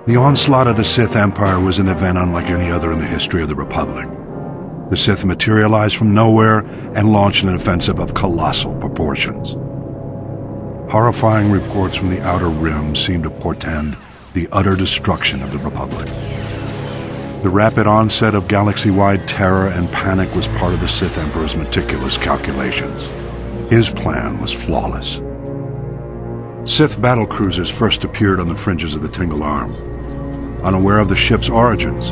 The onslaught of the Sith Empire was an event unlike any other in the history of the Republic. The Sith materialized from nowhere and launched an offensive of colossal proportions. Horrifying reports from the Outer Rim seemed to portend the utter destruction of the Republic. The rapid onset of galaxy-wide terror and panic was part of the Sith Emperor's meticulous calculations. His plan was flawless. Sith battlecruisers first appeared on the fringes of the Tingle Arm. Unaware of the ship's origins,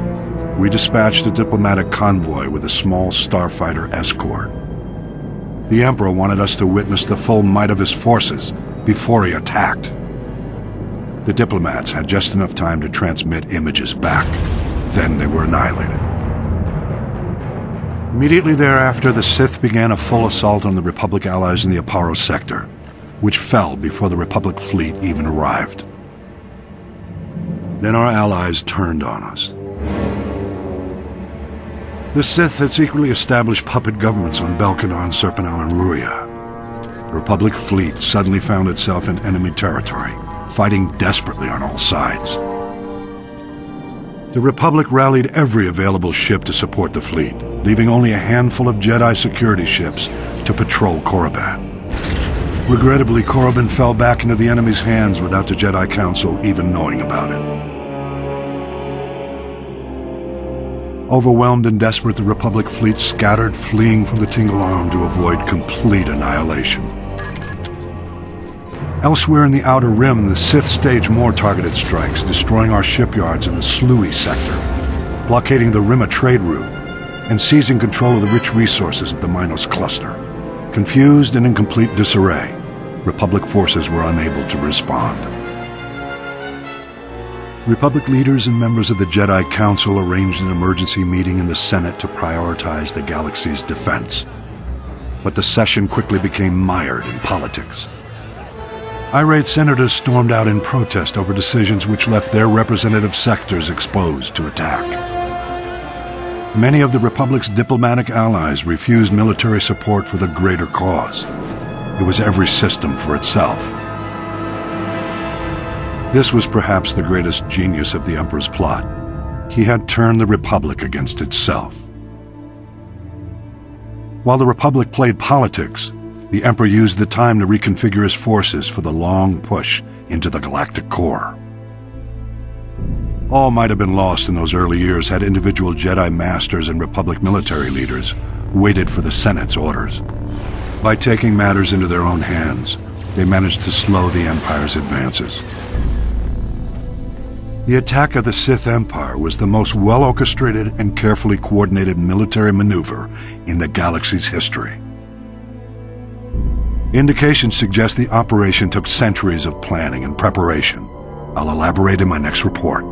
we dispatched a diplomatic convoy with a small starfighter escort. The Emperor wanted us to witness the full might of his forces before he attacked. The diplomats had just enough time to transmit images back. Then they were annihilated. Immediately thereafter, the Sith began a full assault on the Republic allies in the Aparo sector, which fell before the Republic fleet even arrived. Then our allies turned on us. The Sith had secretly established puppet governments on Belkadon, Serpenau, and Ruria. The Republic fleet suddenly found itself in enemy territory, fighting desperately on all sides. The Republic rallied every available ship to support the fleet, leaving only a handful of Jedi security ships to patrol Korriban. Regrettably, Korriban fell back into the enemy's hands without the Jedi Council even knowing about it. Overwhelmed and desperate, the Republic fleet scattered, fleeing from the Tingle Arm to avoid complete annihilation. Elsewhere in the Outer Rim, the Sith staged more targeted strikes, destroying our shipyards in the Sluy sector, blockading the Rimma trade route, and seizing control of the rich resources of the Minos cluster. Confused and in complete disarray, Republic forces were unable to respond. Republic leaders and members of the Jedi Council arranged an emergency meeting in the Senate to prioritize the galaxy's defense. But the session quickly became mired in politics. Irate senators stormed out in protest over decisions which left their representative sectors exposed to attack. Many of the Republic's diplomatic allies refused military support for the greater cause. It was every system for itself. This was perhaps the greatest genius of the Emperor's plot. He had turned the Republic against itself. While the Republic played politics, the Emperor used the time to reconfigure his forces for the long push into the galactic core. All might have been lost in those early years had individual Jedi Masters and Republic military leaders waited for the Senate's orders. By taking matters into their own hands, they managed to slow the Empire's advances. The attack of the Sith Empire was the most well-orchestrated and carefully coordinated military maneuver in the galaxy's history. Indications suggest the operation took centuries of planning and preparation. I'll elaborate in my next report.